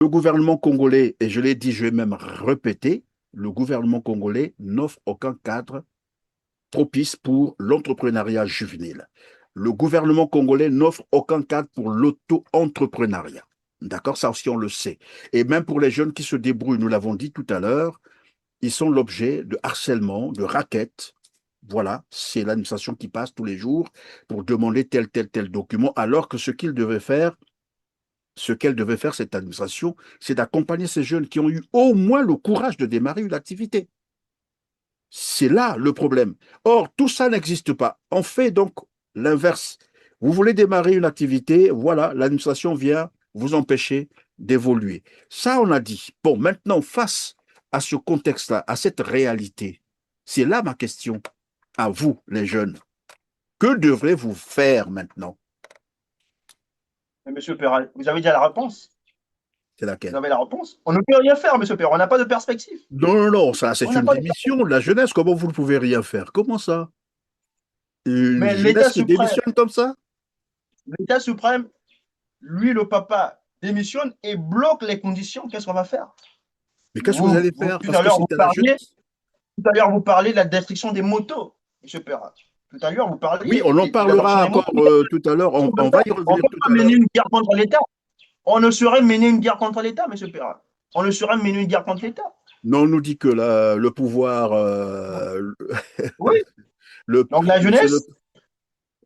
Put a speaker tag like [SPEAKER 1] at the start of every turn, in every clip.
[SPEAKER 1] Le gouvernement congolais, et je l'ai dit, je vais même répéter, le gouvernement congolais n'offre aucun cadre propice pour l'entrepreneuriat juvénile. Le gouvernement congolais n'offre aucun cadre pour l'auto-entrepreneuriat. D'accord, ça aussi on le sait. Et même pour les jeunes qui se débrouillent, nous l'avons dit tout à l'heure, ils sont l'objet de harcèlement, de raquettes. Voilà, c'est l'administration qui passe tous les jours pour demander tel document, alors que ce qu'elle devait faire, cette administration, c'est d'accompagner ces jeunes qui ont eu au moins le courage de démarrer une activité. C'est là le problème. Or, tout ça n'existe pas. On fait donc l'inverse. Vous voulez démarrer une activité, voilà, l'administration vient vous empêcher d'évoluer. Ça, on a dit. Bon, maintenant, face à ce contexte-là, à cette réalité, c'est là ma question à vous, les jeunes. Que devrez-vous faire maintenant?
[SPEAKER 2] Mais monsieur Perral, vous avez déjà la réponse.
[SPEAKER 1] C'est
[SPEAKER 2] Vous
[SPEAKER 1] laquelle?
[SPEAKER 2] avez la réponse. On ne peut rien faire, monsieur Perral. On n'a pas de perspective.
[SPEAKER 1] Non, non, non, ça,
[SPEAKER 2] On
[SPEAKER 1] c'est
[SPEAKER 2] n'a
[SPEAKER 1] une
[SPEAKER 2] pas de
[SPEAKER 1] démission
[SPEAKER 2] perspective.
[SPEAKER 1] de la jeunesse. Comment vous ne pouvez rien faire? Comment ça? Une
[SPEAKER 2] Mais
[SPEAKER 1] jeunesse qui démissionne comme ça?
[SPEAKER 2] l'État suprême, lui, le papa, démissionne et bloque les conditions. Qu'est-ce qu'on va faire?
[SPEAKER 1] Mais qu'est-ce que vous allez faire?
[SPEAKER 2] Tout
[SPEAKER 1] Parce
[SPEAKER 2] à
[SPEAKER 1] que
[SPEAKER 2] l'heure,
[SPEAKER 1] c'était à la jeunesse.
[SPEAKER 2] vous parlez de la destruction des motos, monsieur Perral. Tout à l'heure, vous
[SPEAKER 1] Oui,
[SPEAKER 2] parliez
[SPEAKER 1] on en
[SPEAKER 2] de la destruction
[SPEAKER 1] parlera
[SPEAKER 2] des motos.
[SPEAKER 1] encore tout à l'heure.
[SPEAKER 2] Qu'est-ce qu'on va
[SPEAKER 1] On va
[SPEAKER 2] faire?
[SPEAKER 1] y
[SPEAKER 2] On ne
[SPEAKER 1] revenir
[SPEAKER 2] peut
[SPEAKER 1] tout
[SPEAKER 2] pas
[SPEAKER 1] à
[SPEAKER 2] mener
[SPEAKER 1] l'heure.
[SPEAKER 2] une guerre contre l'État. On ne saurait mener une guerre contre l'État, monsieur Perral. On ne saurait mener une guerre contre l'État.
[SPEAKER 1] Non, on nous dit que le pouvoir,
[SPEAKER 2] Oui.
[SPEAKER 1] le,
[SPEAKER 2] Donc la
[SPEAKER 1] c'est le.
[SPEAKER 2] jeunesse,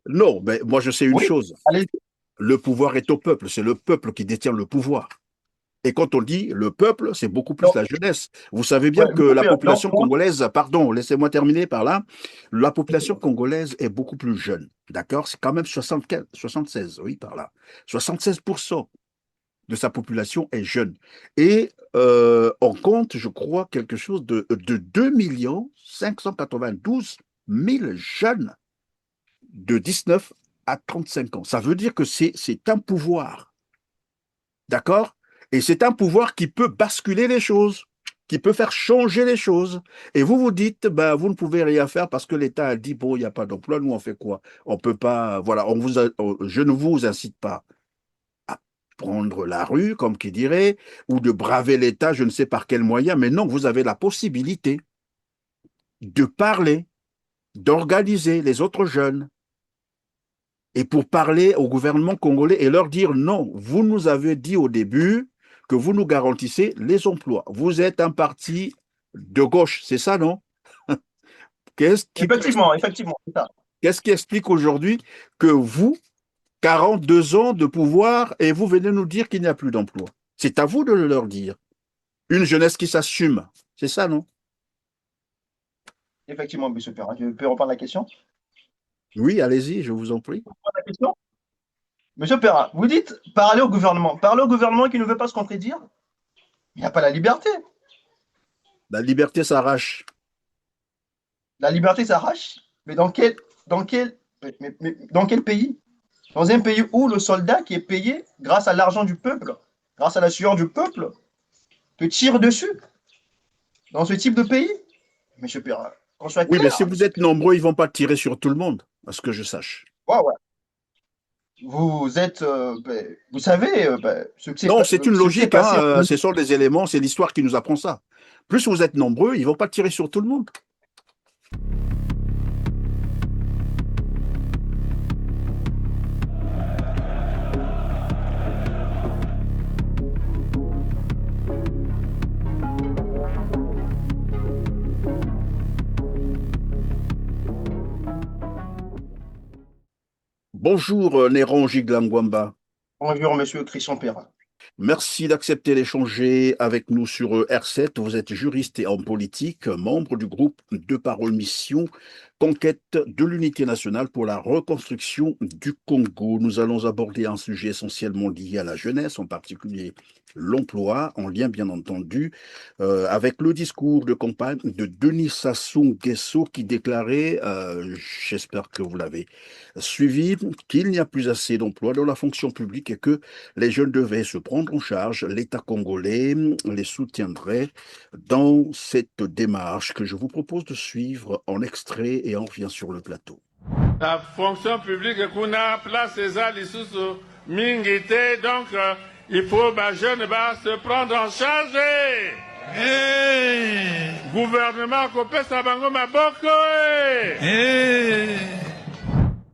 [SPEAKER 1] Non, mais moi je sais une
[SPEAKER 2] oui,
[SPEAKER 1] chose.
[SPEAKER 2] allez.
[SPEAKER 1] Le pouvoir est au peuple. C'est le peuple qui détient le pouvoir. Et quand on dit le peuple, c'est beaucoup plus
[SPEAKER 2] Donc,
[SPEAKER 1] la jeunesse. Vous savez bien
[SPEAKER 2] ouais,
[SPEAKER 1] que
[SPEAKER 2] monsieur
[SPEAKER 1] la
[SPEAKER 2] Perral, donc,
[SPEAKER 1] population congolaise, pardon, laissez-moi terminer par là, la population congolaise est beaucoup plus jeune. D'accord? C'est quand même 75, 76, oui, par là. 76% de sa population est jeune. Et on compte, je crois, quelque chose de 2 592 000 jeunes de 19 à 35 ans. Ça veut dire que c'est un pouvoir, d'accord? Et c'est un pouvoir qui peut basculer les choses, qui peut faire changer les choses. Et vous vous dites, ben, vous ne pouvez rien faire parce que l'État a dit, bon, il n'y a pas d'emploi, nous on fait quoi? On peut pas, voilà, je ne vous incite pas à prendre la rue, comme qui dirait, ou de braver l'État, je ne sais par quel moyen, mais non, vous avez la possibilité de parler, d'organiser les autres jeunes, et pour parler au gouvernement congolais et leur dire non, vous nous avez dit au début que vous nous garantissez les emplois. Vous êtes un parti de gauche, c'est ça, non? Qu'est-ce qui peut
[SPEAKER 2] effectivement,
[SPEAKER 1] expliquer,
[SPEAKER 2] effectivement, c'est ça.
[SPEAKER 1] qu'est-ce qui explique aujourd'hui que vous, 42 ans de pouvoir, et vous venez nous dire qu'il n'y a plus d'emploi? C'est à vous de le leur dire. Une jeunesse qui s'assume, c'est ça, non?
[SPEAKER 2] Effectivement, monsieur Perrin. Je peux reprendre la question?
[SPEAKER 1] Oui, allez-y, je vous en prie.
[SPEAKER 2] La question? Monsieur Perrin, vous dites parler au gouvernement. Parler au gouvernement qui ne veut pas se contredire. Il n'y a pas la liberté.
[SPEAKER 1] La liberté s'arrache.
[SPEAKER 2] La liberté s'arrache. Mais dans quel pays? Dans un pays où le soldat qui est payé grâce à l'argent du peuple, grâce à la sueur du peuple, te tire dessus. Dans ce type de pays? Monsieur Perrin, qu'on soit
[SPEAKER 1] Oui, mais si
[SPEAKER 2] clair.
[SPEAKER 1] vous êtes nombreux, ils ne vont pas tirer sur tout le monde, à ce que je sache.
[SPEAKER 2] Ouais, ouais. Vous êtes, vous savez,
[SPEAKER 1] Non, c'est une
[SPEAKER 2] ce qui s'est
[SPEAKER 1] logique,
[SPEAKER 2] passé.
[SPEAKER 1] hein, ce sont des éléments, c'est l'histoire qui nous apprend ça. Plus vous êtes nombreux, ils ne vont pas tirer sur tout le monde. Bonjour, Néron Giglangwamba.
[SPEAKER 2] Bonjour, monsieur Christian Perrin.
[SPEAKER 1] Merci d'accepter d'échanger avec nous sur R7. Vous êtes juriste et homme politique, membre du groupe de parole mission Conquête de l'unité nationale pour la reconstruction du Congo. Nous allons aborder un sujet essentiellement lié à la jeunesse, en particulier l'emploi, en lien bien entendu avec le discours de campagne de Denis Sassou Nguesso qui déclarait, j'espère que vous l'avez suivi, qu'il n'y a plus assez d'emplois dans la fonction publique et que les jeunes devaient se prendre en charge, l'État congolais les soutiendrait dans cette démarche que je vous propose de suivre en extrait et on revient sur le plateau.
[SPEAKER 3] La fonction publique kuna place eza lisusu mingi te donc Il faut, ma jeune, se prendre en charge. Gouvernement, Kopé Sabango Maboko.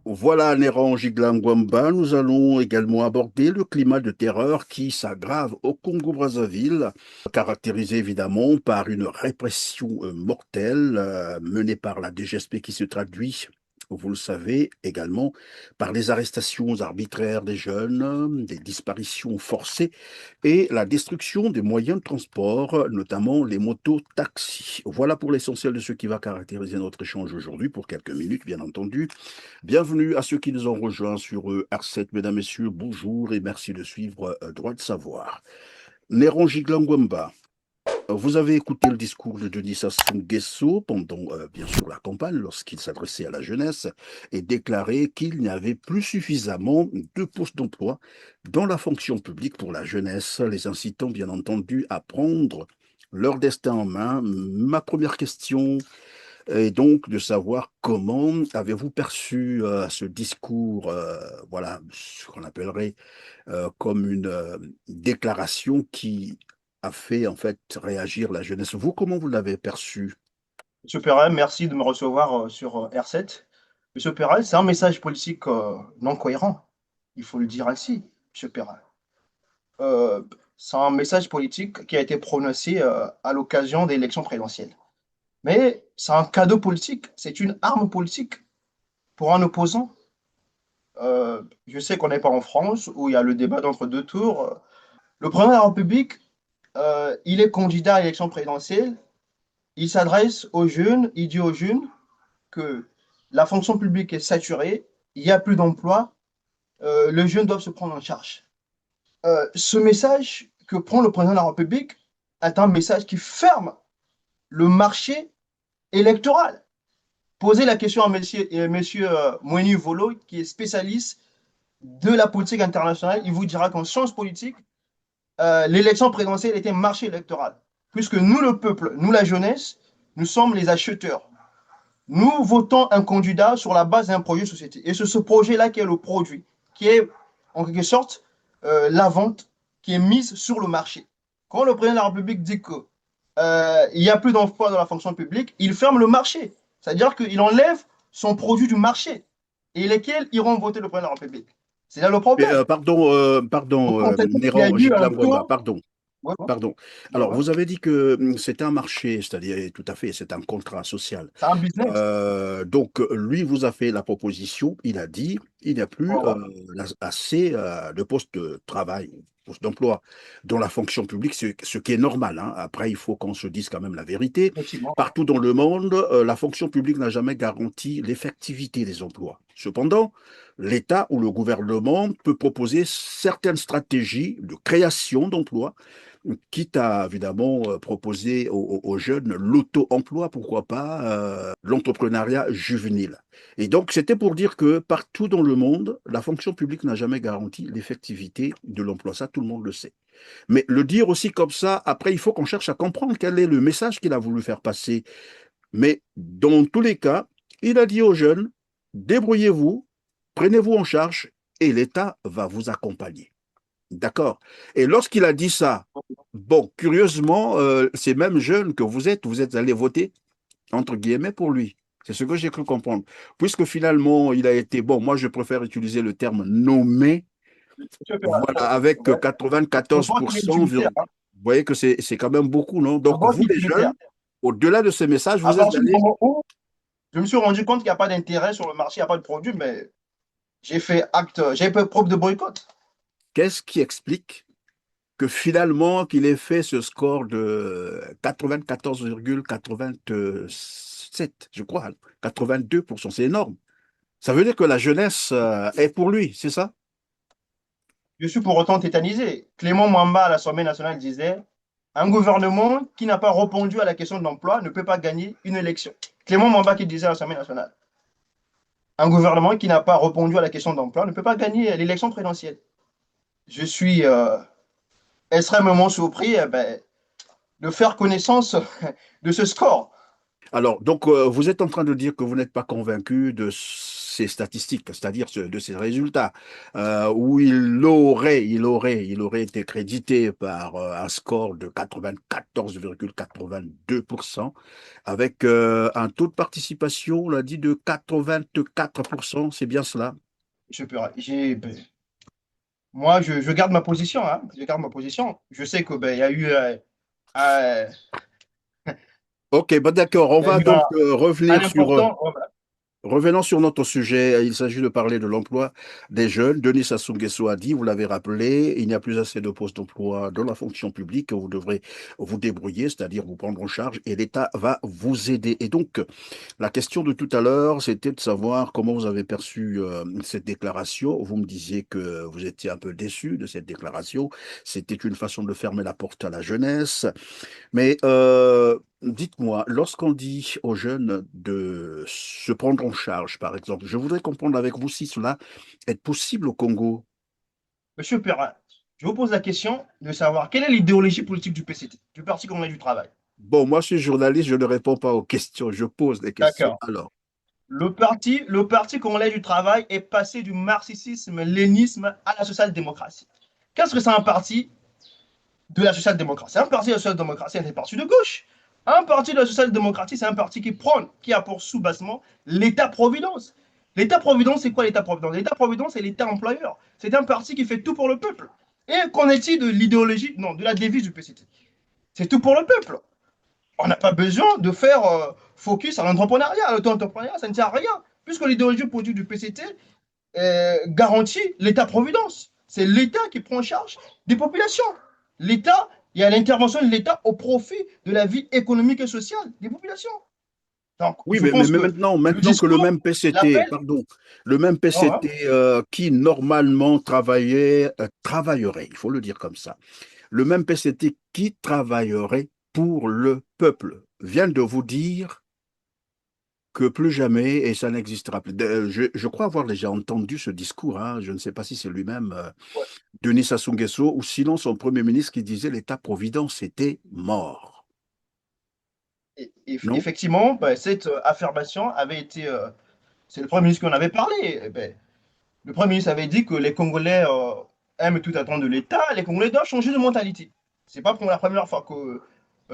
[SPEAKER 1] Voilà, Néron Giglangwamba, nous allons également aborder le climat de terreur qui s'aggrave au Congo-Brazzaville, caractérisé évidemment par une répression mortelle menée par la DGSP qui se traduit, vous le savez également, par les arrestations arbitraires des jeunes, des disparitions forcées et la destruction des moyens de transport, notamment les motos-taxis. Voilà pour l'essentiel de ce qui va caractériser notre échange aujourd'hui, pour quelques minutes bien entendu. Bienvenue à ceux qui nous ont rejoints sur R7, mesdames, messieurs, bonjour et merci de suivre Droit de savoir. Néron Giglangwamba, vous avez écouté le discours de Denis Sassou Nguesso pendant, bien sûr, la campagne, lorsqu'il s'adressait à la jeunesse et déclarait qu'il n'y avait plus suffisamment de postes d'emploi dans la fonction publique pour la jeunesse, les incitant, bien entendu, à prendre leur destin en main. Ma première question et donc de savoir comment avez-vous perçu ce discours, voilà, ce qu'on appellerait comme une déclaration qui a fait en fait réagir la jeunesse. Vous, comment vous l'avez perçu?
[SPEAKER 2] Monsieur Perret, merci de me recevoir sur R7. Monsieur Perret, c'est un message politique non cohérent. Il faut le dire ainsi, Monsieur Perret. Euh, c'est un message politique qui a été prononcé à l'occasion des élections présidentielles. Mais c'est un cadeau politique, c'est une arme politique pour un opposant. Je sais qu'on n'est pas en France où il y a le débat d'entre deux tours. Le président de la République, il est candidat à l'élection présidentielle. Il s'adresse aux jeunes, il dit aux jeunes que la fonction publique est saturée, il n'y a plus d'emploi, les jeunes doivent se prendre en charge. Ce message que prend le président de la République est un message qui ferme le marché électoral. Posez la question à monsieur Moini Volo, qui est spécialiste de la politique internationale. Il vous dira qu'en sciences politiques, l'élection présidentielle était un marché électoral. Puisque nous, le peuple, nous, la jeunesse, nous sommes les acheteurs. Nous votons un candidat sur la base d'un projet de société. Et c'est ce projet-là qui est le produit, qui est en quelque sorte la vente qui est mise sur le marché. Quand le président de la République dit qu'il n'y a plus d'emploi dans la fonction publique, il ferme le marché. C'est-à-dire qu'il enlève son produit du marché. Et lesquels iront voter le président de la République? C'est là le
[SPEAKER 1] Mais,
[SPEAKER 2] problème. Vous
[SPEAKER 1] pardon,
[SPEAKER 2] constatez qu'il y a
[SPEAKER 1] Néron
[SPEAKER 2] eu un
[SPEAKER 1] Giglangwamba,
[SPEAKER 2] taux.
[SPEAKER 1] pardon.
[SPEAKER 2] Ouais,
[SPEAKER 1] Pardon.
[SPEAKER 2] ouais,
[SPEAKER 1] Alors,
[SPEAKER 2] ouais.
[SPEAKER 1] vous avez dit que c'est un marché, c'est-à-dire tout à fait, c'est un contrat social.
[SPEAKER 2] C'est un business.
[SPEAKER 1] Donc, lui vous a fait la proposition, il a dit, il n'y a
[SPEAKER 2] Ouais,
[SPEAKER 1] plus
[SPEAKER 2] ouais.
[SPEAKER 1] assez de postes de travail, postes d'emploi dans la fonction publique, ce qui est normal, hein. Après, il faut qu'on se dise quand même la vérité.
[SPEAKER 2] Effectivement.
[SPEAKER 1] Partout dans le monde, la fonction publique n'a jamais garanti l'effectivité des emplois. Cependant, l'État ou le gouvernement peut proposer certaines stratégies de création d'emplois, quitte à évidemment proposer aux jeunes l'auto-emploi, pourquoi pas, l'entrepreneuriat juvénile. Et donc, c'était pour dire que partout dans le monde, la fonction publique n'a jamais garanti l'effectivité de l'emploi. Ça, tout le monde le sait. Mais le dire aussi comme ça, après, il faut qu'on cherche à comprendre quel est le message qu'il a voulu faire passer. Mais dans tous les cas, il a dit aux jeunes, débrouillez-vous, prenez-vous en charge et l'État va vous accompagner. D'accord. Et lorsqu'il a dit ça, bon, curieusement, ces mêmes jeunes que vous êtes allés voter, entre guillemets, pour lui. C'est ce que j'ai cru comprendre. Puisque finalement, il a été, bon, moi je préfère utiliser le terme nommé, voilà, avec
[SPEAKER 2] Ouais. Le vote il est
[SPEAKER 1] 94%
[SPEAKER 2] utilitaire.
[SPEAKER 1] environ.
[SPEAKER 2] Hein.
[SPEAKER 1] Vous voyez que c'est quand même beaucoup, non?
[SPEAKER 2] Le
[SPEAKER 1] Donc,
[SPEAKER 2] vote
[SPEAKER 1] vous,
[SPEAKER 2] est
[SPEAKER 1] les
[SPEAKER 2] utilitaire.
[SPEAKER 1] jeunes, au-delà de ce message,
[SPEAKER 2] À
[SPEAKER 1] vous êtes
[SPEAKER 2] partir du
[SPEAKER 1] allés.
[SPEAKER 2] moment où je me suis rendu compte qu'il n'y a pas d'intérêt sur le marché, il n'y a pas de produit, mais j'ai fait preuve de boycott.
[SPEAKER 1] Qu'est-ce qui explique que finalement, qu'il ait fait ce score de 94,87, je crois, 82%, c'est énorme. Ça veut dire que la jeunesse est pour lui, c'est ça?
[SPEAKER 2] Je suis pour autant tétanisé. Clément Mwamba à l'Assemblée nationale disait un gouvernement qui n'a pas répondu à la question de l'emploi ne peut pas gagner une élection. Clément Mwamba qui disait à l'Assemblée nationale un gouvernement qui n'a pas répondu à la question de l'emploi ne peut pas gagner l'élection présidentielle. Je suis extrêmement surpris de faire connaissance de ce score.
[SPEAKER 1] Alors, donc, vous êtes en train de dire que vous n'êtes pas convaincu de ces statistiques, c'est-à-dire de ces résultats, où il aurait été crédité par un score de 94,82%, avec un taux de participation, on l'a dit, de 84%, c'est bien cela?
[SPEAKER 2] Monsieur Perret, moi, je garde ma position, hein. Je garde ma position. Je sais que ben, il y a eu, euh,
[SPEAKER 1] Ok, bah d'accord, on
[SPEAKER 2] il y a
[SPEAKER 1] va
[SPEAKER 2] eu
[SPEAKER 1] donc
[SPEAKER 2] un
[SPEAKER 1] revenir sur,
[SPEAKER 2] important. Voilà.
[SPEAKER 1] revenons sur notre sujet. Il s'agit de parler de l'emploi des jeunes. Denis Sassou Nguesso a dit, vous l'avez rappelé, il n'y a plus assez de postes d'emploi dans la fonction publique. Vous devrez vous débrouiller, c'est-à-dire vous prendre en charge, et l'État va vous aider. Et donc, la question de tout à l'heure, c'était de savoir comment vous avez perçu cette déclaration. Vous me disiez que vous étiez un peu déçu de cette déclaration. C'était une façon de fermer la porte à la jeunesse. Mais dites-moi, lorsqu'on dit aux jeunes de se prendre en charge, par exemple, je voudrais comprendre avec vous si cela est possible au Congo.
[SPEAKER 2] Monsieur Perret, je vous pose la question de savoir quelle est l'idéologie politique du PCT, du Parti communiste du travail.
[SPEAKER 1] Bon, moi, je suis journaliste, je ne réponds pas aux questions, je pose des questions.
[SPEAKER 2] D'accord.
[SPEAKER 1] Alors,
[SPEAKER 2] Le parti congolais du travail est passé du marxisme, lénisme à la social-démocratie. Qu'est-ce que c'est un parti de la social-démocratie? Un parti de la social-démocratie, c'est un parti de gauche. Un parti de la social-démocratie, c'est un parti qui prône, qui a pour sous-bassement l'État-providence. L'État-providence, c'est quoi l'État-providence? L'État-providence, c'est l'État-employeur. C'est un parti qui fait tout pour le peuple. Et qu'en est-il de l'idéologie, non, de la devise du PCT? C'est tout pour le peuple. On n'a pas besoin de faire focus à l'entrepreneuriat, à l'auto-entrepreneuriat, ça ne sert à rien, puisque l'idéologie politique du PCT garantit l'État-providence. C'est l'État qui prend en charge des populations. L'État, il y a l'intervention de l'État au profit de la vie économique et sociale des populations. Donc,
[SPEAKER 1] oui,
[SPEAKER 2] je
[SPEAKER 1] mais, mais
[SPEAKER 2] pense
[SPEAKER 1] mais
[SPEAKER 2] que
[SPEAKER 1] maintenant,
[SPEAKER 2] le
[SPEAKER 1] maintenant que le
[SPEAKER 2] discours
[SPEAKER 1] même PCT,
[SPEAKER 2] l'appelle.
[SPEAKER 1] pardon, le même
[SPEAKER 2] Non, hein,
[SPEAKER 1] PCT qui normalement travaillerait, il faut le dire comme ça, le même PCT qui travaillerait pour le peuple vient de vous dire que plus jamais, et ça n'existera plus. Je crois avoir déjà entendu ce discours, hein, je ne sais pas si c'est lui-même,
[SPEAKER 2] ouais,
[SPEAKER 1] Denis Sassou Nguesso, ou sinon son Premier ministre qui disait l'État-providence était mort. Non?
[SPEAKER 2] effectivement, ben, cette affirmation avait été. C'est le Premier ministre qui en avait parlé. Ben, le Premier ministre avait dit que les Congolais aiment tout attendre de l'État, les Congolais doivent changer de mentalité. C'est pas pour la première fois que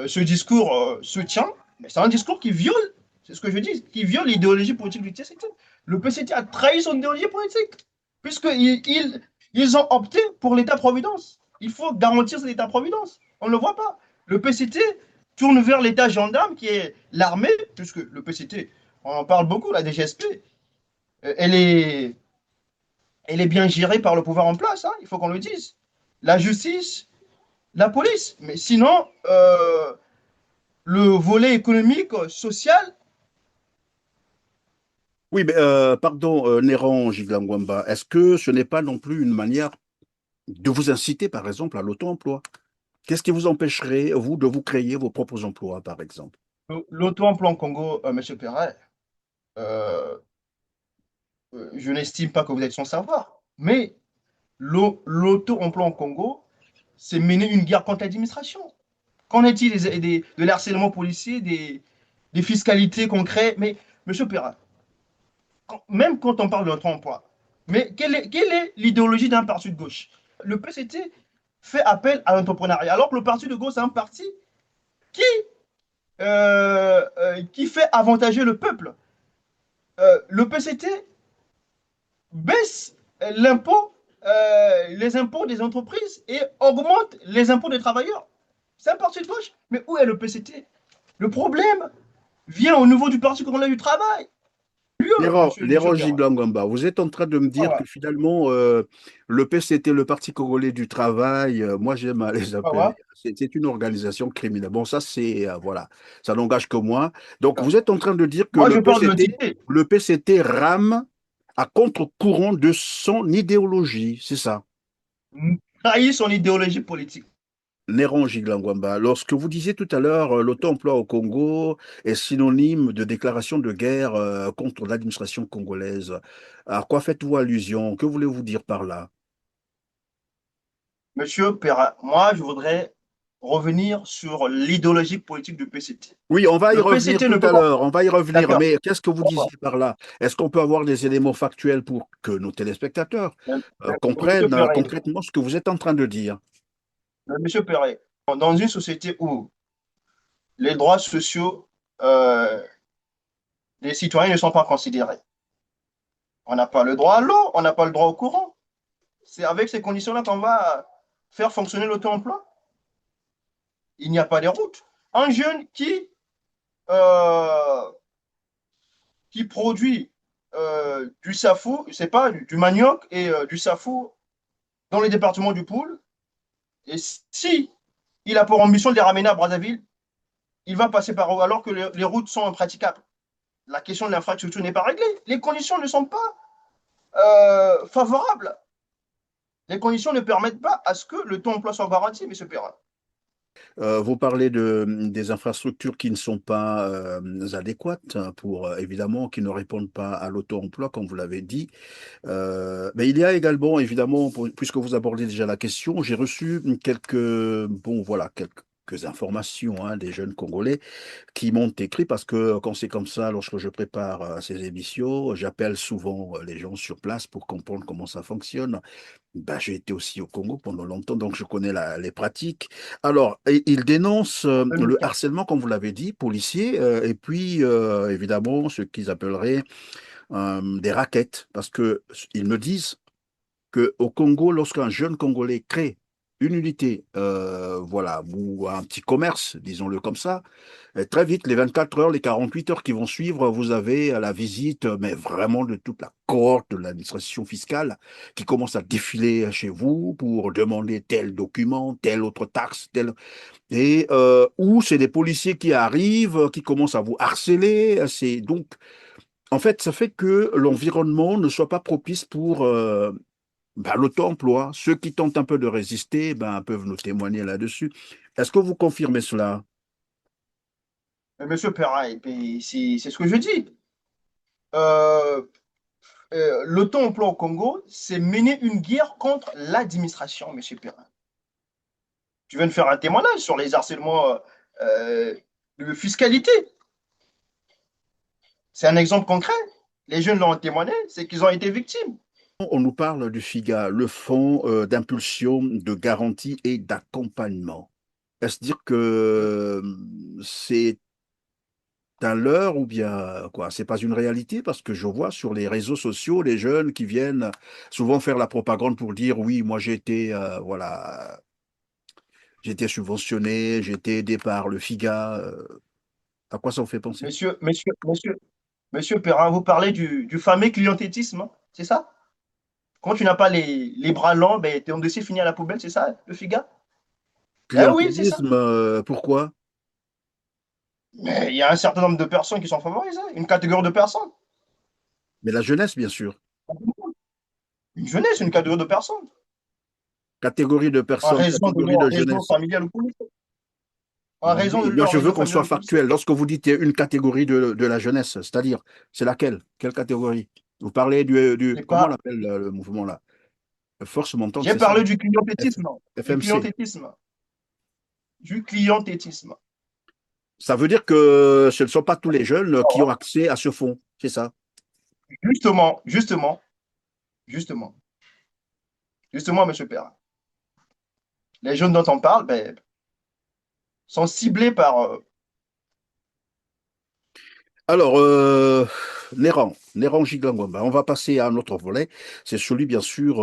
[SPEAKER 2] ce discours se tient, mais c'est un discours qui viole, c'est ce que je dis, qui viole l'idéologie politique du PCT. Le PCT a trahi son idéologie politique, puisqu'ils ont opté pour l'État-providence. Il faut garantir cet État-providence. On ne le voit pas. Le PCT tourne vers l'État gendarme, qui est l'armée, puisque le PCT, on en parle beaucoup, la DGSP, elle est bien gérée par le pouvoir en place, hein, il faut qu'on le dise. La justice, la police. Mais sinon, le volet économique, social,
[SPEAKER 1] Oui, mais pardon, Néron Giglangwamba, est-ce que ce n'est pas non plus une manière de vous inciter, par exemple, à l'auto-emploi? Qu'est-ce qui vous empêcherait, vous, de vous créer vos propres emplois, par exemple?
[SPEAKER 2] l'auto-emploi en Congo, M. Perret, euh, je n'estime pas que vous êtes sans savoir. Mais l'auto-emploi en Congo, c'est mener une guerre contre l'administration. Qu'en est-il de l'harcèlement policier, des fiscalités qu'on crée? Mais, M. Perret, même quand on parle de notre emploi, mais quelle est l'idéologie d'un parti de gauche? Le PCT fait appel à l'entrepreneuriat, alors que le parti de gauche, c'est un parti qui, qui fait avantager le peuple. Le PCT baisse l'impôt, les impôts des entreprises et augmente les impôts des travailleurs. C'est un parti de gauche. Mais où est le PCT? Le problème vient au niveau du Parti congolais du travail. Monsieur
[SPEAKER 1] Néron
[SPEAKER 2] Perrin.
[SPEAKER 1] Giglangwamba, vous êtes en train de me dire
[SPEAKER 2] Voilà.
[SPEAKER 1] que finalement, le PCT, le Parti congolais du travail, moi j'aime à les appeler,
[SPEAKER 2] Voilà.
[SPEAKER 1] c'est une organisation criminelle. Bon, ça c'est, voilà, ça n'engage que moi. Donc vous êtes en train de dire que
[SPEAKER 2] Moi, je parle de l'entité.
[SPEAKER 1] Le PCT rame à contre-courant de son idéologie, c'est ça?
[SPEAKER 2] Trahir son idéologie politique.
[SPEAKER 1] Néron Giglangwamba, lorsque vous disiez tout à l'heure l'auto-emploi au Congo est synonyme de déclaration de guerre contre l'administration congolaise, à quoi faites-vous allusion? Que voulez-vous dire par là?
[SPEAKER 2] Monsieur Perrin, moi, je voudrais revenir sur l'idéologie politique du PCT.
[SPEAKER 1] Oui, on va y
[SPEAKER 2] Le
[SPEAKER 1] revenir
[SPEAKER 2] PCT ne
[SPEAKER 1] tout
[SPEAKER 2] peut
[SPEAKER 1] à
[SPEAKER 2] pas.
[SPEAKER 1] l'heure, on va y revenir,
[SPEAKER 2] D'accord.
[SPEAKER 1] mais qu'est-ce que vous disiez par là? Est-ce qu'on peut avoir des éléments factuels pour que nos téléspectateurs
[SPEAKER 2] Monsieur
[SPEAKER 1] comprennent
[SPEAKER 2] Perret,
[SPEAKER 1] concrètement ce que vous êtes en train de dire?
[SPEAKER 2] Monsieur Perret, dans une société où les droits sociaux des citoyens ne sont pas considérés, on n'a pas le droit à l'eau, on n'a pas le droit au courant. C'est avec ces conditions-là qu'on va faire fonctionner l'auto-emploi. Il n'y a pas de route. Un jeune euh, qui produit du safou, c'est pas du manioc et du safou dans les départements du Poul, et si il a pour ambition de les ramener à Brazzaville, il va passer par où alors que les routes sont impraticables. La question de l'infrastructure n'est pas réglée. Les conditions ne sont pas favorables. Les conditions ne permettent pas à ce que le taux emploi soit garanti, M. Perrin.
[SPEAKER 1] Vous parlez des infrastructures qui ne sont pas adéquates pour, évidemment, qui ne répondent pas à l'auto-emploi, comme vous l'avez dit. Mais il y a également, évidemment, puisque vous abordez déjà la question, j'ai reçu quelques informations des jeunes Congolais qui m'ont écrit parce que quand c'est comme ça, lorsque je prépare ces émissions, j'appelle souvent les gens sur place pour comprendre comment ça fonctionne. Ben, j'ai été aussi au Congo pendant longtemps, donc je connais les pratiques. Alors, il dénonce le harcèlement, comme vous l'avez dit, policier, et puis évidemment ce qu'ils appelleraient des raquettes, parce que ils me disent qu'au Congo, lorsqu'un jeune Congolais crée une unité, voilà, ou un petit commerce, disons-le comme ça, très vite, les 24 heures, les 48 heures qui vont suivre, vous avez la visite, mais vraiment de toute la cohorte de l'administration fiscale qui commence à défiler chez vous pour demander tel document, telle autre taxe, et ou c'est des policiers qui arrivent, qui commencent à vous harceler. C'est donc, en fait, ça fait que l'environnement ne soit pas propice pour l'auto-emploi. Ceux qui tentent un peu de résister, peuvent nous témoigner là-dessus. Est-ce que vous confirmez cela?
[SPEAKER 2] Monsieur Perrin, c'est ce que je dis. Euh, L'auto-emploi au Congo, c'est mener une guerre contre l'administration, Monsieur Perrin. Tu viens de faire un témoignage sur les harcèlements de fiscalité. C'est un exemple concret. Les jeunes l'ont témoigné, c'est qu'ils ont été victimes.
[SPEAKER 1] On nous parle du FIGA, le Fonds d'impulsion, de garantie et d'accompagnement. Est-ce dire que c'est un leurre ou bien quoi? C'est pas une réalité parce que je vois sur les réseaux sociaux les jeunes qui viennent souvent faire la propagande pour dire oui, moi j'ai été voilà, j'ai été subventionné, j'ai été aidé par le FIGA. À quoi ça vous fait penser?
[SPEAKER 2] Monsieur Perrin, vous parlez du fameux clientélisme, hein, c'est ça? Quand tu n'as pas les bras longs, ben, ton dossier finit à la poubelle, c'est ça, le FIGA? Eh oui, c'est ça.
[SPEAKER 1] Clientélisme, pourquoi?
[SPEAKER 2] Mais il y a un certain nombre de personnes qui sont favorisées, une catégorie de personnes.
[SPEAKER 1] Mais la jeunesse, bien sûr.
[SPEAKER 2] Une jeunesse, une catégorie de personnes.
[SPEAKER 1] Catégorie de
[SPEAKER 2] En
[SPEAKER 1] personnes,
[SPEAKER 2] raison de
[SPEAKER 1] catégorie
[SPEAKER 2] leur
[SPEAKER 1] de
[SPEAKER 2] réseau
[SPEAKER 1] jeunesse.
[SPEAKER 2] familial ou politique. En raison de
[SPEAKER 1] Oui, moi
[SPEAKER 2] leur
[SPEAKER 1] je veux
[SPEAKER 2] réseau
[SPEAKER 1] qu'on
[SPEAKER 2] familial
[SPEAKER 1] soit
[SPEAKER 2] ou politique.
[SPEAKER 1] factuel. Lorsque vous dites une catégorie de la jeunesse, c'est-à-dire, c'est laquelle? Quelle catégorie? Vous parlez
[SPEAKER 2] C'est
[SPEAKER 1] comment on
[SPEAKER 2] pas.
[SPEAKER 1] appelle le mouvement là? Force montante,
[SPEAKER 2] J'ai
[SPEAKER 1] c'est ça?
[SPEAKER 2] parlé du clientélisme. Du
[SPEAKER 1] FMC.
[SPEAKER 2] clientélisme. Du clientélisme.
[SPEAKER 1] Ça veut dire que ce ne sont pas tous les jeunes qui ont accès à ce fonds, c'est ça?
[SPEAKER 2] Justement, justement, justement, monsieur Perrin. Les jeunes dont on parle ben, sont ciblés par.
[SPEAKER 1] Alors, Néran Gigangwamba, on va passer à un autre volet. C'est celui, bien sûr,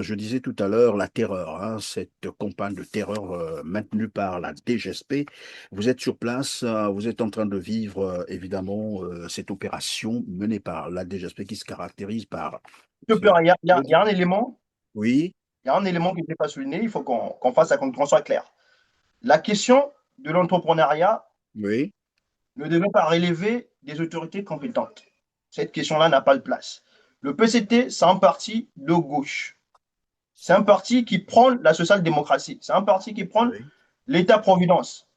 [SPEAKER 1] je disais tout à l'heure, la terreur, cette campagne de terreur maintenue par la DGSP. Vous êtes sur place, vous êtes en train de vivre, évidemment, cette opération menée par la DGSP qui se caractérise par
[SPEAKER 2] Monsieur
[SPEAKER 1] ce...
[SPEAKER 2] Perrin, il y a un élément.
[SPEAKER 1] Oui,
[SPEAKER 2] Il y a un élément qui n'est pas souligné, il faut qu'on fasse ça, qu'on soit clair. La question de l'entrepreneuriat
[SPEAKER 1] oui,
[SPEAKER 2] ne devait pas relever des autorités compétentes. Cette question-là n'a pas de place. Le PCT, c'est un parti de gauche. C'est un parti qui prône la social-démocratie. C'est un parti qui prône
[SPEAKER 1] oui.
[SPEAKER 2] l'État-providence.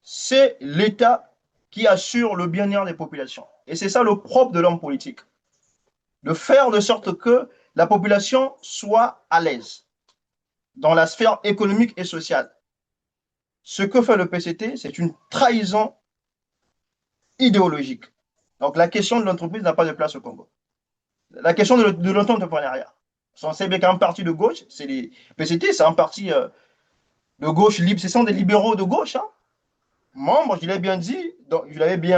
[SPEAKER 2] C'est l'État qui assure le bien-être des populations. Et c'est ça le propre de l'homme politique. De faire de sorte que la population soit à l'aise dans la sphère économique et sociale. ce que fait le PCT, c'est une trahison idéologique. Donc la question de l'entreprise n'a pas de place au Congo. La question de l'entrepreneuriat. On sait bien qu'un parti de gauche, c'est les PCT, c'est un parti de gauche libre, ce sont des libéraux de gauche. Hein. Membre, je l'avais bien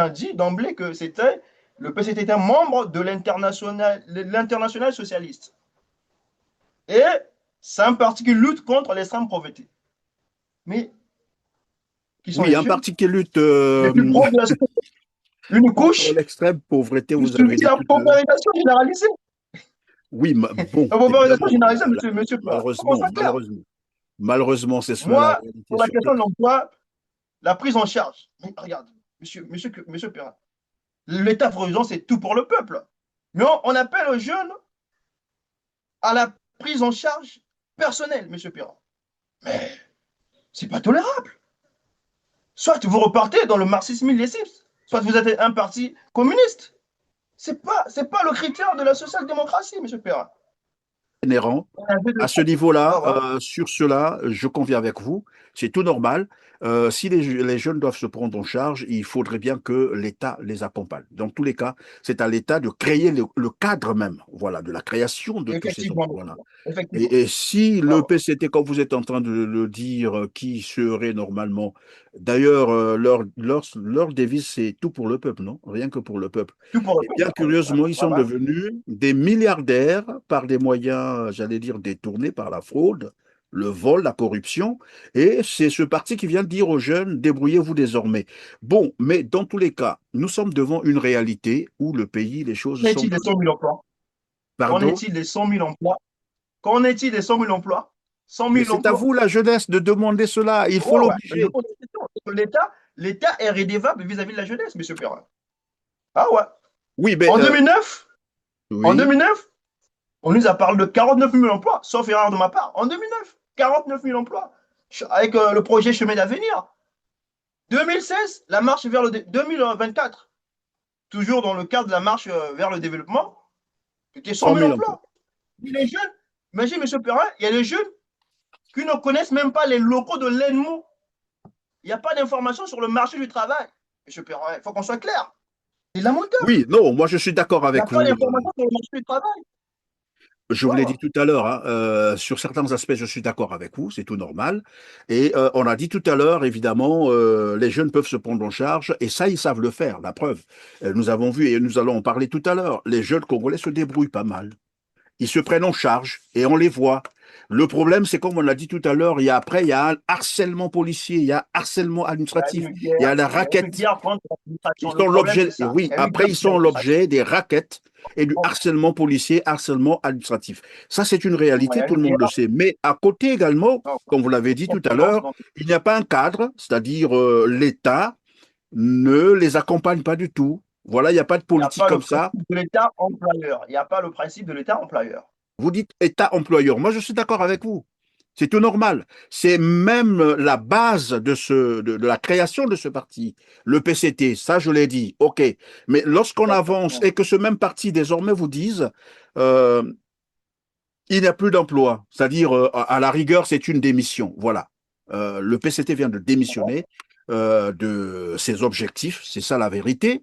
[SPEAKER 2] dit d'emblée que le PCT était un membre de l'international socialiste. Et c'est un parti qui lutte contre l'extrême pauvreté. Mais qui sont
[SPEAKER 1] Oui,
[SPEAKER 2] les
[SPEAKER 1] un
[SPEAKER 2] jeunes
[SPEAKER 1] parti qui lutte
[SPEAKER 2] les plus proches de la société. Une
[SPEAKER 1] contre
[SPEAKER 2] couche
[SPEAKER 1] l'extrême pauvreté,
[SPEAKER 2] qui
[SPEAKER 1] vous avez
[SPEAKER 2] subit
[SPEAKER 1] dit
[SPEAKER 2] la
[SPEAKER 1] tout à l'heure.
[SPEAKER 2] paupérisation généralisée.
[SPEAKER 1] Oui, bon,
[SPEAKER 2] La paupérisation
[SPEAKER 1] évidemment,
[SPEAKER 2] généralisée, monsieur Prat. Il faut qu'on
[SPEAKER 1] malheureusement,
[SPEAKER 2] soit clair.
[SPEAKER 1] malheureusement, c'est cela la
[SPEAKER 2] Moi,
[SPEAKER 1] réalité
[SPEAKER 2] pour la
[SPEAKER 1] sur
[SPEAKER 2] question de
[SPEAKER 1] place.
[SPEAKER 2] l'emploi, la prise en charge. Mais regarde, monsieur Perrin, l'État-providence, c'est tout pour le peuple. Mais on appelle aux jeunes à la prise en charge personnelle, monsieur Perrin. Mais c'est pas tolérable. Soit vous repartez dans le marxisme-lénisme, soit vous êtes un parti communiste. C'est pas le critère de la social-démocratie, monsieur Perrin.
[SPEAKER 1] Inhérent.
[SPEAKER 2] On avait
[SPEAKER 1] À
[SPEAKER 2] de-
[SPEAKER 1] ce
[SPEAKER 2] Ah,
[SPEAKER 1] niveau-là,
[SPEAKER 2] voilà.
[SPEAKER 1] sur cela, je conviens avec vous, c'est tout normal. Si les jeunes doivent se prendre en charge, il faudrait bien que l'État les accompagne. Dans tous les cas, c'est à l'État de créer le cadre même, voilà, de la création de tous ces
[SPEAKER 2] Effectivement,
[SPEAKER 1] emplois. Voilà.
[SPEAKER 2] effectivement.
[SPEAKER 1] Et si
[SPEAKER 2] Ah,
[SPEAKER 1] le
[SPEAKER 2] voilà.
[SPEAKER 1] PCT, comme vous êtes en train de le dire, qui serait normalement, d'ailleurs, leur devise, c'est tout pour le peuple, non? Rien que pour le peuple.
[SPEAKER 2] Tout pour le
[SPEAKER 1] Et bien
[SPEAKER 2] peuple.
[SPEAKER 1] curieusement, ils sont
[SPEAKER 2] Voilà.
[SPEAKER 1] devenus des milliardaires par des moyens, j'allais dire, détournés par la fraude, le vol, la corruption. Et c'est ce parti qui vient dire aux jeunes, débrouillez-vous désormais. Bon, mais dans tous les cas, nous sommes devant une réalité où le pays, les choses
[SPEAKER 2] Qu'en
[SPEAKER 1] sont...
[SPEAKER 2] est-il des 100 000 emplois? Qu'en
[SPEAKER 1] Pardon?
[SPEAKER 2] est-il des 100 000 emplois? Qu'en est-il des 100 000 emplois? 100
[SPEAKER 1] Mais
[SPEAKER 2] 000
[SPEAKER 1] c'est à
[SPEAKER 2] emplois?
[SPEAKER 1] vous, la jeunesse, de demander cela. Il faut
[SPEAKER 2] Ouais, ouais. Je
[SPEAKER 1] l'obliger.
[SPEAKER 2] pose la question. L'État est rédévable vis-à-vis de la jeunesse, monsieur Perrin. Ah ouais.
[SPEAKER 1] Oui, mais
[SPEAKER 2] En 2009, en
[SPEAKER 1] oui,
[SPEAKER 2] 2009, on nous a parlé de 49 000 emplois, sauf erreur de ma part. En 2009, 49 000 emplois. Avec le projet Chemin d'avenir. 2016, la marche vers le 2024, toujours dans le cadre de la marche vers le développement, c'était 100
[SPEAKER 1] 100
[SPEAKER 2] 000
[SPEAKER 1] 000 emplois.
[SPEAKER 2] emplois. Et les jeunes, imaginez, monsieur Perrin, il y a des jeunes qui ne connaissent même pas les locaux de l'ENMO. Il n'y a pas d'informations sur le marché du travail. Monsieur Perrin, il faut qu'on soit clair. C'est lamentable.
[SPEAKER 1] Oui, non, moi je suis d'accord
[SPEAKER 2] Il n'y a
[SPEAKER 1] avec
[SPEAKER 2] pas
[SPEAKER 1] vous.
[SPEAKER 2] d'informations sur le marché du travail.
[SPEAKER 1] Je vous l'ai dit
[SPEAKER 2] Voilà.
[SPEAKER 1] tout à l'heure, hein, sur certains aspects, je suis d'accord avec vous, c'est tout normal. Et on a dit tout à l'heure, évidemment, les jeunes peuvent se prendre en charge, et ça, ils savent le faire, la preuve. Nous avons vu, et nous allons en parler tout à l'heure, les jeunes Congolais se débrouillent pas mal. Ils se prennent en charge, et on les voit. Le problème, c'est comme on l'a dit tout à l'heure, il y a un harcèlement policier, il y a un harcèlement administratif, il y a la
[SPEAKER 2] Il y a une
[SPEAKER 1] raquette.
[SPEAKER 2] guerre contre
[SPEAKER 1] Ils
[SPEAKER 2] l'administration. Le
[SPEAKER 1] sont
[SPEAKER 2] problème, c'est
[SPEAKER 1] l'objet,
[SPEAKER 2] ça.
[SPEAKER 1] oui,
[SPEAKER 2] Il y a une
[SPEAKER 1] après
[SPEAKER 2] guerre
[SPEAKER 1] ils
[SPEAKER 2] contre
[SPEAKER 1] sont
[SPEAKER 2] l'administration.
[SPEAKER 1] l'objet des raquettes et du
[SPEAKER 2] Bon,
[SPEAKER 1] harcèlement policier, harcèlement administratif. Ça, c'est une
[SPEAKER 2] il y
[SPEAKER 1] réalité,
[SPEAKER 2] a
[SPEAKER 1] tout
[SPEAKER 2] une
[SPEAKER 1] le monde le
[SPEAKER 2] guerre.
[SPEAKER 1] sait. Mais à côté également,
[SPEAKER 2] Non,
[SPEAKER 1] comme vous l'avez dit tout à
[SPEAKER 2] concurrence
[SPEAKER 1] l'heure,
[SPEAKER 2] dans-
[SPEAKER 1] il n'y a pas un cadre, c'est-à-dire l'État ne les accompagne pas du tout. Voilà, il n'y a pas de
[SPEAKER 2] Il n'y a
[SPEAKER 1] politique
[SPEAKER 2] pas le
[SPEAKER 1] comme ça.
[SPEAKER 2] principe de l'État employeur. Il n'y a pas le principe de l'État employeur.
[SPEAKER 1] Vous dites État employeur. Moi, je suis d'accord avec vous. C'est tout normal. C'est même la base de la création de ce parti, le PCT. Ça, je l'ai dit. OK. Mais lorsqu'on avance et que ce même parti désormais vous dise euh, il n'y a plus d'emploi, c'est-à-dire à la rigueur, c'est une démission. Voilà. Le PCT vient de démissionner de ses objectifs. C'est ça la vérité.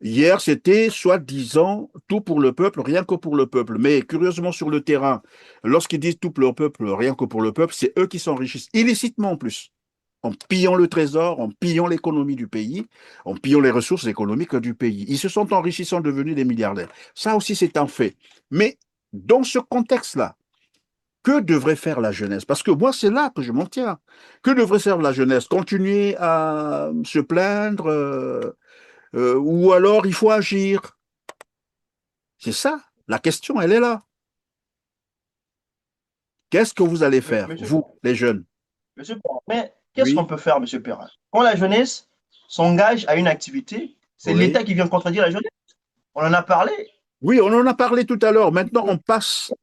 [SPEAKER 1] Hier, c'était soi-disant tout pour le peuple, rien que pour le peuple. Mais curieusement, sur le terrain, lorsqu'ils disent tout pour le peuple, rien que pour le peuple, c'est eux qui s'enrichissent illicitement en plus, en pillant le trésor, en pillant l'économie du pays, en pillant les ressources économiques du pays. Ils se sont enrichis, sont devenus des milliardaires. Ça aussi, c'est un fait. Mais dans ce contexte-là, que devrait faire la jeunesse? Parce que moi, c'est là que je m'en tiens. Que devrait faire la jeunesse? Continuer à se plaindre ou alors il faut agir. C'est ça. La question, elle est là. Qu'est-ce que vous allez faire,
[SPEAKER 2] Monsieur,
[SPEAKER 1] vous, les jeunes?
[SPEAKER 2] monsieur Perrin, mais qu'est-ce qu'on
[SPEAKER 1] Oui,
[SPEAKER 2] peut faire, monsieur Perrin? Quand la jeunesse s'engage à une activité, c'est
[SPEAKER 1] oui.
[SPEAKER 2] l'État qui vient contredire la jeunesse. On en a parlé.
[SPEAKER 1] Oui, on en a parlé tout à l'heure. Maintenant, on passe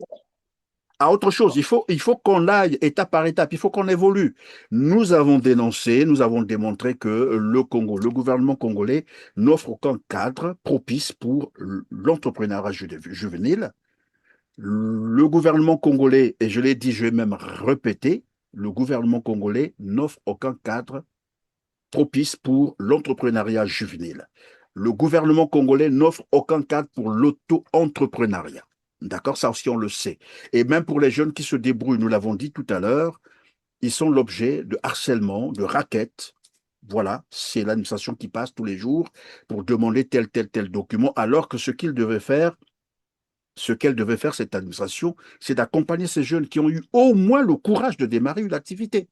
[SPEAKER 1] à autre chose. Il faut qu'on aille étape par étape. Il faut qu'on évolue. Nous avons dénoncé, nous avons démontré que le Congo, le gouvernement congolais n'offre aucun cadre propice pour l'entrepreneuriat juvénile. Le gouvernement congolais, et je l'ai dit, je vais même répéter, le gouvernement congolais n'offre aucun cadre propice pour l'entrepreneuriat juvénile. Le gouvernement congolais n'offre aucun cadre pour l'auto-entrepreneuriat. D'accord, ça aussi on le sait. Et même pour les jeunes qui se débrouillent, nous l'avons dit tout à l'heure, ils sont l'objet de harcèlement, de raquettes. Voilà, c'est l'administration qui passe tous les jours pour demander tel document, alors que ce qu'elle devait faire, cette administration, c'est d'accompagner ces jeunes qui ont eu au moins le courage de démarrer une activité.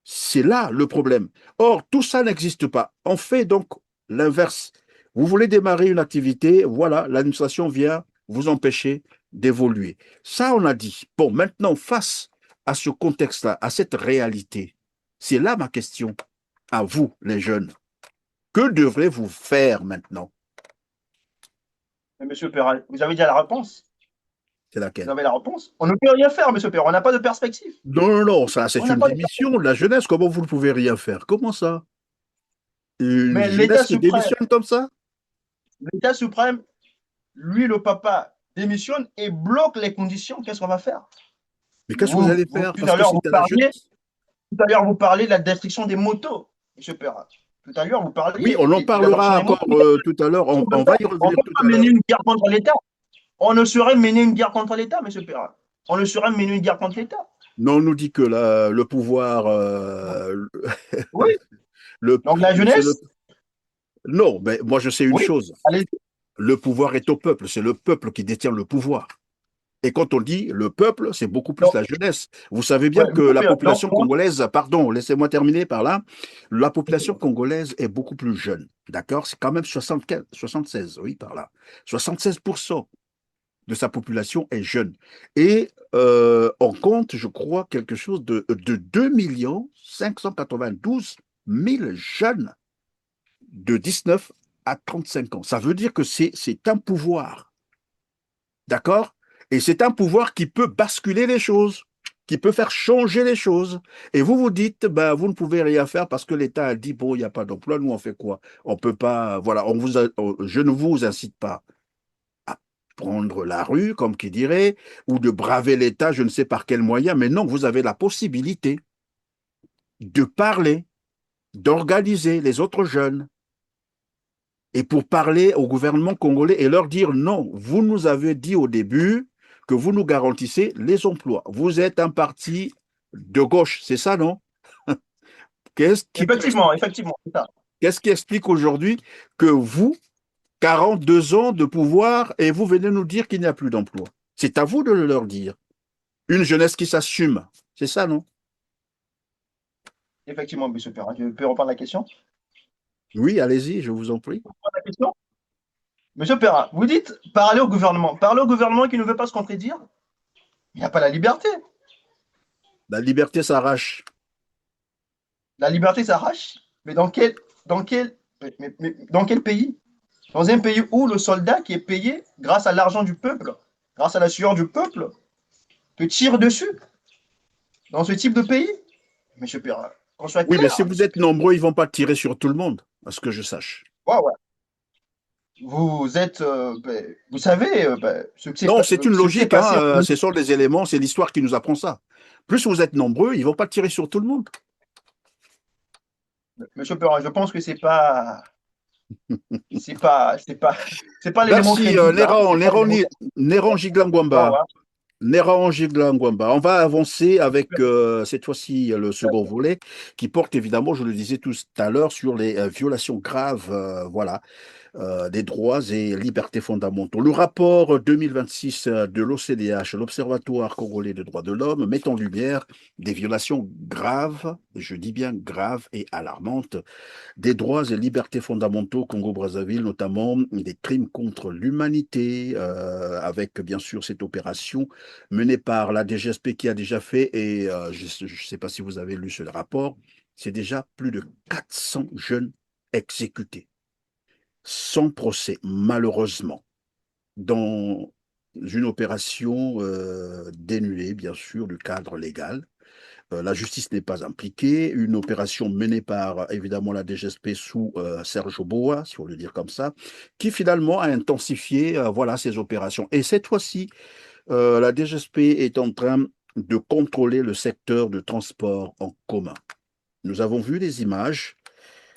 [SPEAKER 1] C'est là le problème. Or, tout ça n'existe pas. On fait donc l'inverse. Vous voulez démarrer une activité, voilà, l'administration vient vous empêcher d'évoluer. Ça, on a dit. Bon, maintenant, face à ce contexte-là, à cette réalité, c'est là ma question à vous, les jeunes. Que devrez-vous faire maintenant?
[SPEAKER 2] Mais monsieur Perra, vous avez déjà la réponse.
[SPEAKER 1] C'est
[SPEAKER 2] Vous
[SPEAKER 1] laquelle?
[SPEAKER 2] avez la réponse. On ne peut rien faire, monsieur Perra. On n'a pas de perspective.
[SPEAKER 1] Non, ça, c'est
[SPEAKER 2] On n'a
[SPEAKER 1] une
[SPEAKER 2] pas de...
[SPEAKER 1] démission de la jeunesse. Comment vous ne pouvez rien faire? Comment ça? Une
[SPEAKER 2] Mais l'État
[SPEAKER 1] jeunesse qui
[SPEAKER 2] suprême,
[SPEAKER 1] démissionne comme ça?
[SPEAKER 2] l'État suprême, lui, le papa, démissionne et bloque les conditions. Qu'est-ce qu'on va faire?
[SPEAKER 1] Mais qu'est-ce que vous allez faire? Parce que c'était la jeunesse.
[SPEAKER 2] Tout à l'heure, vous parlez de la destruction des motos, monsieur Perra. Tout à l'heure, vous parliez
[SPEAKER 1] Oui, on en
[SPEAKER 2] de la
[SPEAKER 1] parlera
[SPEAKER 2] destruction des
[SPEAKER 1] encore
[SPEAKER 2] motos.
[SPEAKER 1] tout à l'heure. On va y
[SPEAKER 2] On ne
[SPEAKER 1] revenir
[SPEAKER 2] peut
[SPEAKER 1] tout
[SPEAKER 2] pas
[SPEAKER 1] à l'heure.
[SPEAKER 2] mener une guerre contre l'État. On ne saurait mener une guerre contre l'État, monsieur Perra. On ne saurait mener une guerre contre l'État.
[SPEAKER 1] Non, on nous dit que le pouvoir,
[SPEAKER 2] Oui.
[SPEAKER 1] le,
[SPEAKER 2] Donc la
[SPEAKER 1] c'est le,
[SPEAKER 2] jeunesse,
[SPEAKER 1] non, mais moi je sais une
[SPEAKER 2] oui,
[SPEAKER 1] chose.
[SPEAKER 2] allez-y.
[SPEAKER 1] Le pouvoir est au peuple. C'est le peuple qui détient le pouvoir. Et quand on dit le peuple, c'est beaucoup plus
[SPEAKER 2] Donc,
[SPEAKER 1] la jeunesse. Vous savez bien
[SPEAKER 2] ouais,
[SPEAKER 1] que
[SPEAKER 2] monsieur
[SPEAKER 1] la
[SPEAKER 2] Perra, donc,
[SPEAKER 1] population congolaise, pardon, laissez-moi terminer par là, la population congolaise est beaucoup plus jeune. D'accord? C'est quand même 75, 76, oui, par là. 76% de sa population est jeune. Et on compte, je crois, quelque chose de 2 592 000 jeunes de 19 à 35 ans. Ça veut dire que c'est un pouvoir. D'accord? Et c'est un pouvoir qui peut basculer les choses, qui peut faire changer les choses. Et vous vous dites, ben, vous ne pouvez rien faire parce que l'État a dit, bon, il n'y a pas d'emploi, nous on fait quoi? On peut pas, voilà, je ne vous incite pas à prendre la rue, comme qui dirait, ou de braver l'État, je ne sais par quel moyen, mais non, vous avez la possibilité de parler, d'organiser les autres jeunes, et pour parler au gouvernement congolais et leur dire non, vous nous avez dit au début que vous nous garantissez les emplois. Vous êtes un parti de gauche, c'est ça, non?
[SPEAKER 2] effectivement, effectivement, c'est ça.
[SPEAKER 1] Qu'est-ce qui explique aujourd'hui que vous, 42 ans de pouvoir, et vous venez nous dire qu'il n'y a plus d'emploi? C'est à vous de le leur dire. Une jeunesse qui s'assume, c'est ça, non?
[SPEAKER 2] Effectivement, monsieur Perra. Je peux reprendre la question?
[SPEAKER 1] Oui, allez-y, je vous en prie.
[SPEAKER 2] La question? Monsieur Perra, vous dites parler au gouvernement. Parler au gouvernement qui ne veut pas se contredire. Il n'y a pas la liberté.
[SPEAKER 1] La liberté s'arrache.
[SPEAKER 2] La liberté s'arrache. Mais dans quel, dans quel pays? Dans un pays où le soldat qui est payé grâce à l'argent du peuple, grâce à la sueur du peuple, te tire dessus. Dans ce type de pays? Monsieur Perra, qu'on soit
[SPEAKER 1] Oui, mais
[SPEAKER 2] clair.
[SPEAKER 1] si vous êtes nombreux, ils ne vont pas tirer sur tout le monde, à ce que je sache.
[SPEAKER 2] Ouais, ouais. Vous êtes, vous savez,
[SPEAKER 1] Non, c'est une
[SPEAKER 2] ce qui s'est
[SPEAKER 1] logique,
[SPEAKER 2] passé.
[SPEAKER 1] hein, ce sont des éléments, c'est l'histoire qui nous apprend ça. Plus vous êtes nombreux, ils ne vont pas tirer sur tout le monde.
[SPEAKER 2] Monsieur Perra, je pense que c'est pas l'élément
[SPEAKER 1] Merci,
[SPEAKER 2] crédible là. C'est pas l'élément
[SPEAKER 1] Néron
[SPEAKER 2] ouais,
[SPEAKER 1] Giglangwamba.
[SPEAKER 2] ouais.
[SPEAKER 1] Néron Giglangwamba. On va avancer avec cette fois-ci le second volet qui porte évidemment, je le disais tout à l'heure, sur les violations graves, voilà, des droits et libertés fondamentaux. Le rapport 2026 de l'OCDH, l'Observatoire congolais des droits de l'homme, met en lumière des violations graves, je dis bien graves et alarmantes, des droits et libertés fondamentaux au Congo-Brazzaville, notamment des crimes contre l'humanité, avec bien sûr cette opération menée par la DGSP qui a déjà fait, et je ne sais pas si vous avez lu ce rapport, c'est déjà plus de 400 jeunes exécutés sans procès, malheureusement, dans une opération dénuée, bien sûr, du cadre légal. La justice n'est pas impliquée. Une opération menée par, évidemment, la DGSP sous Serge Boa, si on veut le dire comme ça, qui finalement a intensifié voilà, ces opérations. Et cette fois-ci, la DGSP est en train de contrôler le secteur de transport en commun. Nous avons vu des images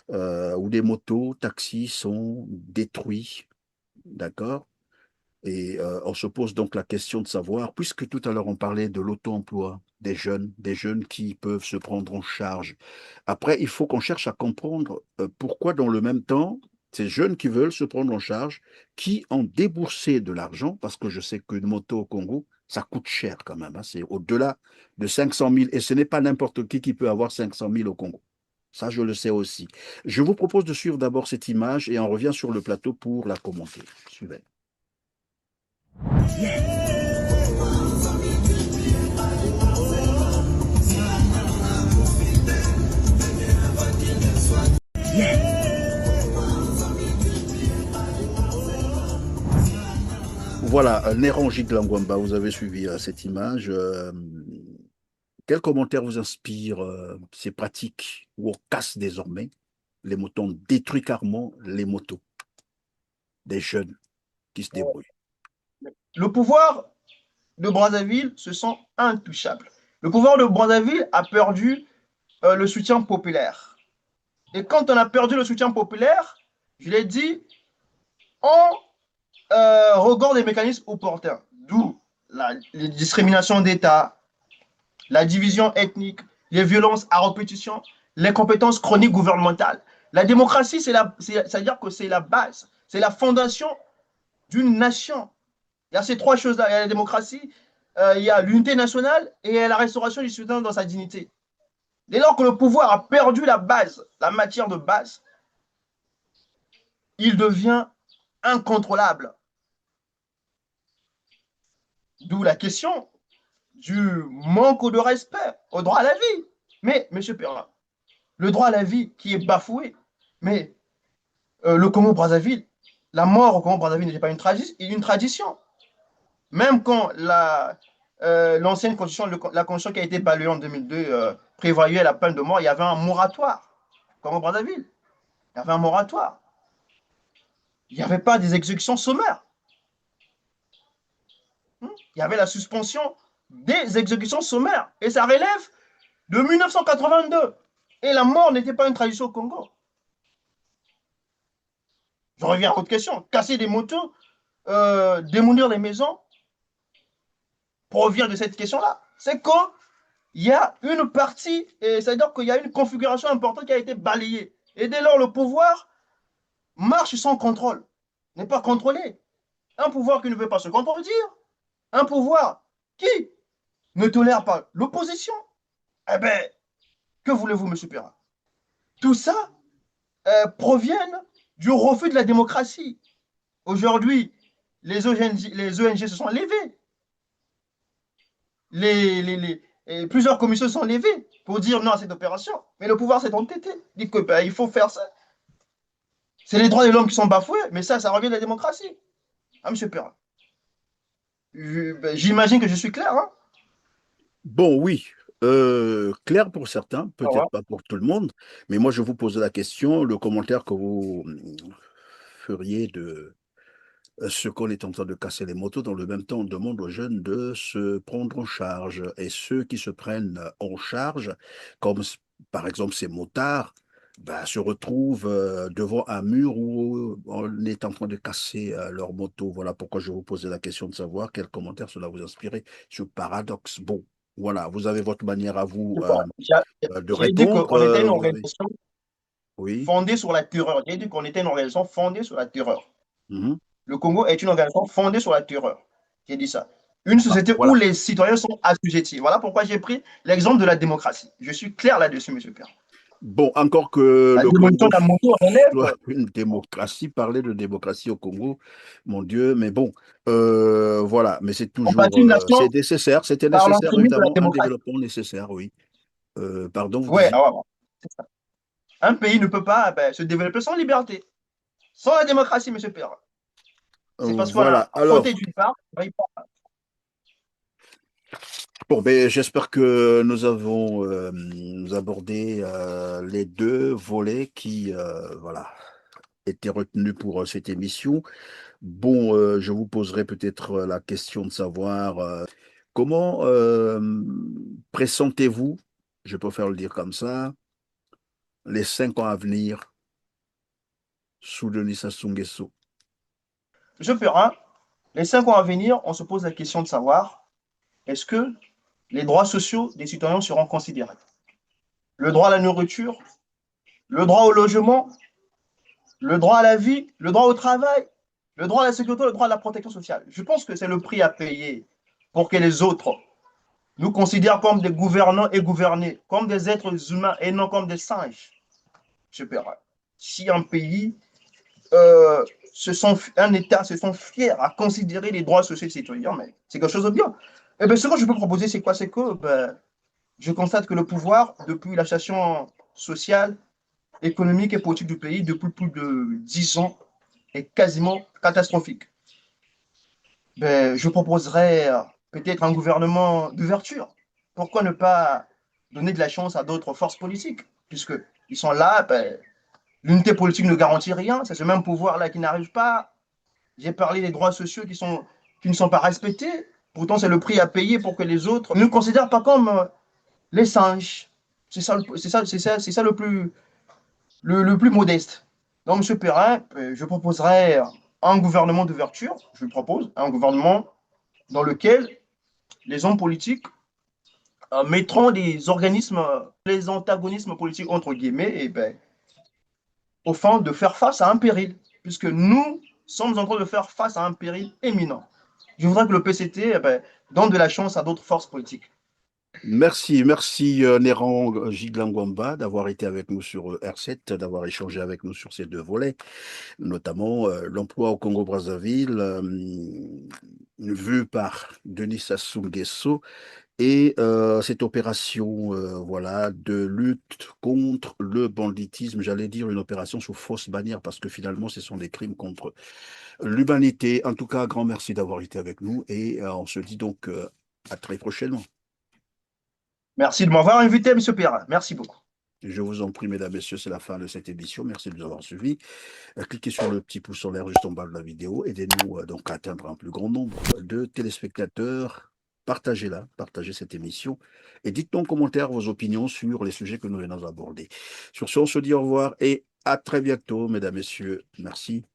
[SPEAKER 1] où des motos, taxis sont détruits, d'accord? Et on se pose donc la question de savoir, puisque tout à l'heure on parlait de l'auto-emploi des jeunes qui peuvent se prendre en charge. Après, il faut qu'on cherche à comprendre pourquoi dans le même temps, ces jeunes qui veulent se prendre en charge, qui ont déboursé de l'argent, parce que je sais qu'une moto au Congo, ça coûte cher quand même, hein, c'est au-delà de 500 000, et ce n'est pas n'importe qui peut avoir 500 000 au Congo. Ça, je le sais aussi. Je vous propose de suivre d'abord cette image et on revient sur le plateau pour la commenter. Suivez. Voilà, Néron Gidlangwamba, vous avez suivi cette image. Quel commentaire vous inspire ces pratiques où on casse désormais les motos, on détruit carrément les motos des jeunes qui se débrouillent?
[SPEAKER 2] Le pouvoir de Brazzaville se sent intouchable. Le pouvoir de Brazzaville a perdu le soutien populaire. Et quand on a perdu le soutien populaire, je l'ai dit, on regarde les mécanismes opportuns, d'où les discriminations d'État, la division ethnique, les violences à répétition, les compétences chroniques gouvernementales. La démocratie, c'est-à-dire que c'est la base, c'est la fondation d'une nation. Il y a ces trois choses-là. Il y a la démocratie, il y a l'unité nationale et il y a la restauration du citoyen dans sa dignité. Dès lors que le pouvoir a perdu la base, la matière de base, il devient incontrôlable. D'où la question du manque de respect au droit à la vie. Mais, M. Perrin, le droit à la vie qui est bafoué, mais le Congo-Brazzaville, la mort au Congo-Brazzaville n'était pas une tradition. Même quand l'ancienne constitution, la constitution qui a été balayée en 2002, prévoyait la peine de mort, il y avait un moratoire. Congo-Brazzaville, il y avait un moratoire. Il n'y avait pas des exécutions sommaires. Il y avait la suspension des exécutions sommaires. Et ça relève de 1982. Et la mort n'était pas une tradition au Congo. Je reviens à votre question. Casser des motos, démolir des maisons, provient de cette question-là. C'est qu'il y a une partie, c'est-à-dire qu'il y a une configuration importante qui a été balayée. Et dès lors, le pouvoir marche sans contrôle, n'est pas contrôlé. Un pouvoir qui ne veut pas se contredire, un pouvoir qui ne tolère pas l'opposition. Eh bien, que voulez-vous, M. Perrin? Tout ça provient du refus de la démocratie. Aujourd'hui, les ONG se sont levées. Plusieurs commissions sont levées pour dire non à cette opération. Mais le pouvoir s'est entêté. Il dit qu'il faut faire ça. C'est les droits de l'homme qui sont bafoués, mais ça revient de la démocratie. Ah, M. Perrin. J'imagine que je suis clair, hein?
[SPEAKER 1] Bon, oui, clair pour certains,
[SPEAKER 2] Ah ouais.
[SPEAKER 1] peut-être pas pour tout le monde, mais moi je vous pose la question, le commentaire que vous feriez de ce qu'on est en train de casser les motos, dans le même temps on demande aux jeunes de se prendre en charge, et ceux qui se prennent en charge, comme par exemple ces motards, bah, se retrouvent devant un mur où on est en train de casser leur moto. Voilà pourquoi je vous posais la question de savoir quel commentaire cela vous inspirait, ce paradoxe. Bon, voilà, vous avez votre manière à vous de
[SPEAKER 2] J'ai dit
[SPEAKER 1] répondre.
[SPEAKER 2] qu'on était une
[SPEAKER 1] Vous avez...
[SPEAKER 2] organisation
[SPEAKER 1] Oui.
[SPEAKER 2] fondée sur la terreur. J'ai dit qu'on était une organisation fondée sur la terreur.
[SPEAKER 1] Mhm.
[SPEAKER 2] Le Congo est une organisation fondée sur la terreur. J'ai dit ça. Une
[SPEAKER 1] Ah,
[SPEAKER 2] société où
[SPEAKER 1] voilà.
[SPEAKER 2] les citoyens sont assujettis. Voilà pourquoi j'ai pris l'exemple de la démocratie. Je suis clair là-dessus, M. Perrin.
[SPEAKER 1] Bon, encore que
[SPEAKER 2] La
[SPEAKER 1] le
[SPEAKER 2] démolition
[SPEAKER 1] Congo
[SPEAKER 2] de la moto
[SPEAKER 1] soit
[SPEAKER 2] relève.
[SPEAKER 1] une démocratie, parler de démocratie au Congo, mon Dieu, mais bon, voilà, mais c'est
[SPEAKER 2] On
[SPEAKER 1] toujours,
[SPEAKER 2] bâtit une nation
[SPEAKER 1] c'est nécessaire, c'était
[SPEAKER 2] par
[SPEAKER 1] nécessaire,
[SPEAKER 2] l'entremise de la
[SPEAKER 1] évidemment, un
[SPEAKER 2] démocratie.
[SPEAKER 1] développement nécessaire, oui. Pardon, vous
[SPEAKER 2] Ouais,
[SPEAKER 1] disiez?
[SPEAKER 2] ah ouais, c'est ça. Un pays ne peut pas se développer sans liberté, sans la démocratie, M. Perrin. C'est parce qu'on a
[SPEAKER 1] Voilà,
[SPEAKER 2] fauté
[SPEAKER 1] alors,
[SPEAKER 2] d'une part.
[SPEAKER 1] bon, ben, j'espère que nous avons abordé les deux volets qui, voilà, étaient retenus pour cette émission. Bon, je vous poserai peut-être la question de savoir Comment pressentez-vous, je préfère le dire comme ça, les 5 ans à venir sous Denis Sassou Nguesso?
[SPEAKER 2] Je Perrin, les 5 ans à venir, on se pose la question de savoir est-ce que les droits sociaux des citoyens seront considérés? Le droit à la nourriture, le droit au logement, le droit à la vie, le droit au travail, le droit à la sécurité, le droit à la protection sociale. Je pense que c'est le prix à payer pour que les autres nous considèrent comme des gouvernants et gouvernés, comme des êtres humains et non comme des singes. Je Perrin. Si un pays un État se sent fier à considérer les droits sociaux des citoyens, mais c'est quelque chose de bien. Et bien, ce que je peux proposer, c'est quoi? C'est que je constate que le pouvoir, depuis la situation sociale, économique et politique du pays, depuis plus de 10 ans, est quasiment catastrophique. Ben, je proposerais peut-être un gouvernement d'ouverture. Pourquoi ne pas donner de la chance à d'autres forces politiques? Puisqu'ils sont là, ben, l'unité politique ne garantit rien. C'est ce même pouvoir-là qui n'arrive pas. J'ai parlé des droits sociaux qui ne sont pas respectés. Pourtant, c'est le prix à payer pour que les autres ne nous considèrent pas comme les singes. C'est ça, le plus modeste. Donc, M. Perrin, je proposerais un gouvernement d'ouverture. Je propose un gouvernement dans lequel les hommes politiques mettront des organismes, les antagonismes politiques, entre guillemets, et ben, au fond de faire face à un péril, puisque nous sommes en train de faire face à un péril éminent. Je voudrais que le PCT donne de la chance à d'autres forces politiques.
[SPEAKER 1] Merci, merci Néran Giglangwamba d'avoir été avec nous sur R7, d'avoir échangé avec nous sur ces 2 volets, notamment l'emploi au Congo-Brazzaville, vu par Denis Sassou Nguesso, et cette opération voilà, de lutte contre le banditisme, j'allais dire une opération sous fausse bannière, parce que finalement, ce sont des crimes contre l'humanité. En tout cas, grand merci d'avoir été avec nous, et on se dit donc à très prochainement.
[SPEAKER 2] Merci de m'avoir invité, M. Perrin. Merci beaucoup.
[SPEAKER 1] Je vous en prie, mesdames, messieurs, c'est la fin de cette émission. Merci de nous avoir suivis. Cliquez sur le petit pouce en l'air juste en bas de la vidéo. Aidez-nous donc à atteindre un plus grand nombre de téléspectateurs. Partagez-la, partagez cette émission et dites-nous en commentaire vos opinions sur les sujets que nous venons d'aborder. Sur ce, on se dit au revoir et à très bientôt, mesdames, messieurs. Merci.